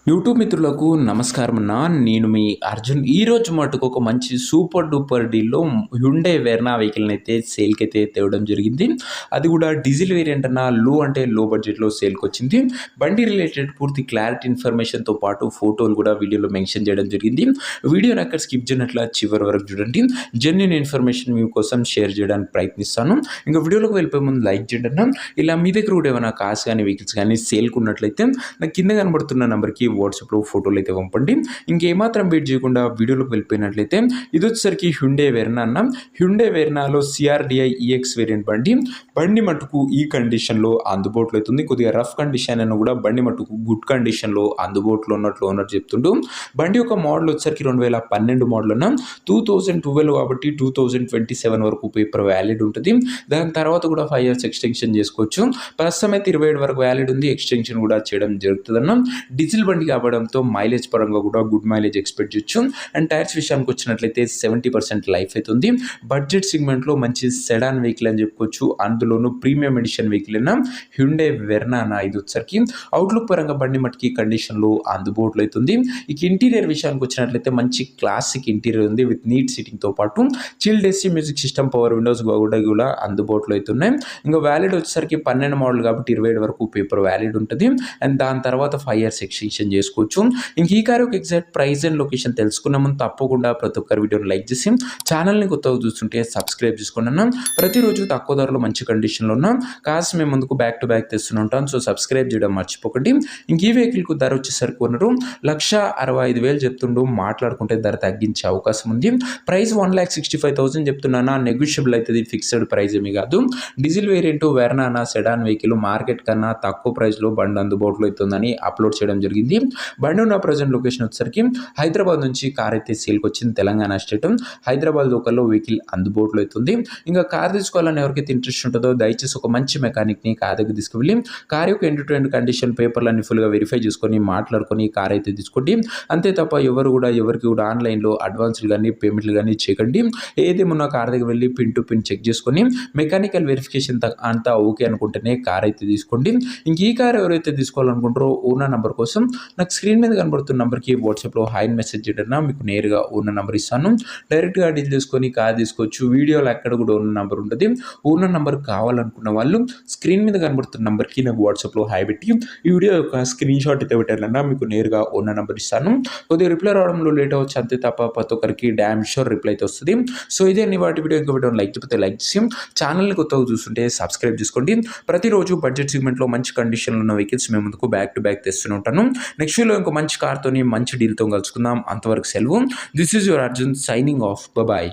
YouTube మిత్రులకు నమస్కారం అన్న. నేను మీ అర్జున్. ఈరోజు మటుకు ఒక మంచి సూపర్ డూపర్ డీల్‌లో హ్యుండై వెర్నా వెహికల్‌ని అయితే సేల్‌కైతే తేవడం జరిగింది. అది కూడా డీజిల్ వేరియంట్ అన్న. అంటే లో బడ్జెట్‌లో సేల్‌కొచ్చింది. బండి రిలేటెడ్ పూర్తి క్లారిటీ ఇన్ఫర్మేషన్‌తో పాటు ఫోటోలు కూడా వీడియోలో మెన్షన్ చేయడం జరిగింది. వీడియోని అక్కడ స్కిప్ చేయనట్ల చివరి వరకు చూడండి. జెన్యూన్ ఇన్ఫర్మేషన్ మీ కోసం షేర్ చేయడానికి ప్రయత్నిస్తాను. ఇంకా వీడియోలోకి వెళ్ళిపోయే ముందు లైక్ చేయండి అన్న. ఇలా మీ దగ్గర కూడా ఏమైనా కార్స్ కానీ వెహికల్స్ కానీ సేల్‌కి ఉన్నట్లయితే నాకు కింద కనబడుతున్న నెంబర్‌కి వాట్సాప్లో ఫోటోలు అయితే పంపండి. ఇంకేమాత్రం వెయిట్ చేయకుండా వీడియోలోకి వెళ్ళిపోయినట్లయితే ఇది వచ్చేసరికి హ్యుండై వెర్నా అన్న. హ్యుండై వెర్నాలో సిఆర్డిఐ ఈఎక్స్ వేరియంట్ బండి మటుకు ఈ కండిషన్లో అందుబాటులో అవుతుంది. కొద్దిగా రఫ్ కండిషన్ అయినా కూడా బండి మటుకు గుడ్ కండిషన్లో అందుబాటులో ఉన్నట్లు ఓనర్ చెప్తుంటూ, బండి యొక్క మోడల్ వచ్చేసరికి 2012 మోడల్ అన్న. 2012 కాబట్టి 2027 వరకు పేపర్ వ్యాలిడ్ ఉంటుంది. దాని తర్వాత కూడా 5 years ఎక్స్టెన్షన్ చేసుకోవచ్చు. ప్రస్తుతం అయితే 27 వరకు వ్యాలిడ్ ఉంది. ఎక్స్టెన్షన్ కూడా చేయడం జరుగుతుందన్న. డీజిల్ బండి కావడంతో మైలేజ్ పరంగా కూడా గుడ్ మైలేజ్ ఎక్స్పెక్ట్ చేయొచ్చు. అండ్ టైర్స్ విషయానికి వచ్చినట్లయితే 70% లైఫ్ అవుతుంది. బడ్జెట్ సెగ్మెంట్లో మంచి సెడాన్ వెహికల్ అని చెప్పుకోవచ్చు. అందులోనూ ప్రీమియం ఎడిషన్ వెహికల్ అయినా హ్యుండై వెర్నా అన్న. ఇది వచ్చరికి అవుట్లుక్ పరంగా బండి మట్టికి కండిషన్లో అందుబాటులో అవుతుంది. ఇక ఇంటీరియర్ విషయానికి వచ్చినట్లయితే మంచి క్లాసిక్ ఇంటీరియర్ ఉంది విత్ నీట్ సీటింగ్తో పాటు chilled AC music system power Windows కూడా అందుబాటులో అవుతున్నాయి. ఇంకా వ్యాలిడ్ వచ్చేసరికి 12 మోడల్ కాబట్టి 27 వరకు పేపర్ వ్యాలిడ్ ఉంటుంది. అండ్ దాని తర్వాత 5 years ఎక్స్టెన్షన్ చేసుకోవచ్చు. ఇంక ఈ కారు యొక్క ఎగ్జాక్ట్ ప్రైస్ అండ్ లొకేషన్ తెలుసుకున్న ముందు తప్పకుండా ప్రతి ఒక్కరి వీడియోని లైక్ చేసి ఛానల్ని కొత్తగా చూస్తుంటే సబ్స్క్రైబ్ చేసుకోండి అన్న. ప్రతిరోజు తక్కువ ధరలో మంచి కండిషన్లో ఉన్న కార్స్ మేము ముందుకు బ్యాక్ టు బ్యాక్ తెస్తూనే ఉంటాం. సో సబ్స్క్రైబ్ చేయడం మర్చిపోకండి. ఇంక ఈ వెహికల్కు ధర వచ్చేసరికి ఉన్నారు 1,65,000 చెప్తుండు. మాట్లాడుకుంటే ధర తగ్గించే అవకాశం ఉంది. ప్రైస్ 1,65,000 చెప్తున్నానా. నెగోషియబుల్ అవుతుంది. ఫిక్స్డ్ ప్రైస్ ఏమీ కాదు. డీజిల్ వేరియంట్ వెర్నా అన్న సెడాన్ వెహికల్ మార్కెట్ కన్నా తక్కువ ప్రైస్లో బండి అందుబాటులో అవుతుందని అప్లోడ్ చేయడం జరిగింది. బండి ఉన్న ప్రజెంట్ లొకేషన్ వచ్చేసరికి హైదరాబాద్ నుంచి కార్ అయితే సేల్కి వచ్చింది. తెలంగాణ స్టేట్ హైదరాబాద్ లోకల్లో వెహికల్ అందుబాటులో అవుతుంది. ఇంకా కార్ తీసుకోవాలని ఎవరికైతే ఇంట్రెస్ట్ ఉంటుందో దయచేసి ఒక మంచి మెకానిక్ని కార్ దగ్గర తీసుకువెళ్ళి కార్ యొక్క ఎండ్ టు ఎండ్ కండిషన్ పేపర్లు అన్ని ఫుల్గా వెరిఫై చేసుకొని మాట్లాడుకొని కార్ అయితే తీసుకోండి. అంతే తప్ప ఎవరికి కూడా ఆన్లైన్లో అడ్వాన్స్లు కానీ పేమెంట్లు కానీ చేయకండి. ఏదేమన్నా కార్ దగ్గర వెళ్ళి పిన్ టు పిన్ చెక్ చేసుకొని మెకానికల్ వెరిఫికేషన్ అంతా ఓకే అనుకుంటేనే కార్ అయితే తీసుకోండి. ఇంక ఈ కార్ ఎవరైతే తీసుకోవాలనుకుంటారో ఓనర్ నెంబర్ కోసం నాకు స్క్రీన్ మీద కనబడుతున్న నెంబర్కి వాట్సాప్లో హాయ్ మెసేజ్ చేయడం మీకు నేరుగా ఓనర్ నెంబర్ ఇస్తాను. డైరెక్ట్గా డీల్ చేసుకొని కార్ తీసుకోవచ్చు. వీడియోలో ఎక్కడ కూడా ఓనర్ నెంబర్ ఉంటుంది. ఓనర్ నెంబర్ కావాలనుకున్న వాళ్ళు స్క్రీన్ మీద కనబడుతున్న నెంబర్కి నాకు వాట్సాప్లో హాయ్ పెట్టి ఈ వీడియో యొక్క స్క్రీన్ షాట్ అయితే పెట్టాలన్నా మీకు నేరుగా ఓనర్ నెంబర్ ఇస్తాను. కొద్దిగా రిప్లై రావడంలో లేట్ అవ్వచ్చు. అంతే తప్ప ప్రతి ఒక్కరికి డ్యామ్ షూర్ రిప్లై అయితే వస్తుంది. సో ఇదే వాటి వీడియో ఇంకా వీడియో లైక్ చెప్తే లైక్ చేసి ఛానల్ని కొత్తగా చూస్తుంటే సబ్స్క్రైబ్ చేసుకోండి. ప్రతిరోజు బడ్జెట్ సెగ్మెంట్లో మంచి కండిషన్లో ఉన్న వెహికల్స్ మేము ముందుకు బ్యాక్ టు బ్యాక్ తెస్తూనే ఉంటాను. నెక్స్ట్ వీడియోలో ఇంకో మంచి కార్తోని మంచి డీల్తో కలుసుకుందాం. అంతవరకు సెలవు. This is your Arjun signing off. Bye.